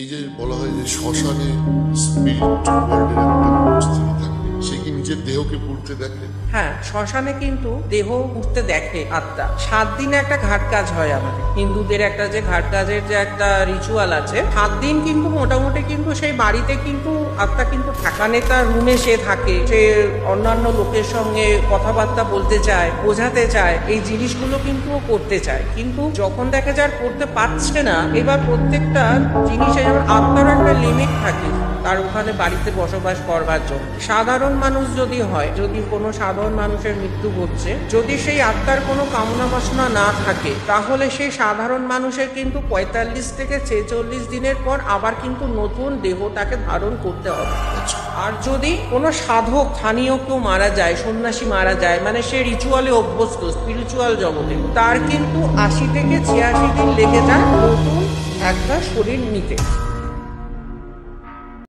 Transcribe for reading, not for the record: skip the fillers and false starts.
এই যে বলা হয় যে শ্মশানে স্পিরিট ওয়ার্ল্ডের একটা উপস্থিতি থাকে, সে কি নিজের দেহকে পুড়তে দেখে? হ্যাঁ, শ্মশানে কিন্তু দেহ উঠতে দেখে আত্মা। 7 দিনে একটা ঘাট কাজ হয় আমাদের হিন্দুদের, একটা যে ঘাট কাজের যে একটা রিচুয়াল আছে, 7 দিন কিন্তু মোটামুটি কিন্তু সেই বাড়িতে কিন্তু আত্মা কিন্তু থাকা নেই, তার রুমে সে থাকে, সে অন্যান্য লোকের সঙ্গে কথাবার্তা বলতে চায়, বোঝাতে চায়, এই জিনিসগুলো কিন্তু ও করতে চায়। কিন্তু যখন দেখা যায় আর করতে পারছে না, এবার প্রত্যেকটা জিনিসে যেমন আত্মারও একটা লিমিট থাকে তার ওখানে বাড়িতে বসবাস করবার জন্য। সাধারণ মানুষ যদি হয়, যদি কোনো সাধারণ মানুষের মৃত্যু ঘটছে, যদি সেই আত্মার কোনো কামনা বাসনা না থাকে, তাহলে সেই সাধারণ মানুষের কিন্তু 45 থেকে 46 দিনের পর আবার কিন্তু নতুন দেহ তাকে ধারণ করতে হবে। আর যদি কোনো সাধক স্থানীয় কেউ মারা যায়, সন্ন্যাসী মারা যায়, মানে সে রিচুয়ালে অভ্যস্ত স্পিরিচুয়াল জগতে, তার কিন্তু 80 থেকে 86 দিন লেগে যায় নতুন একটা শরীর নিতে।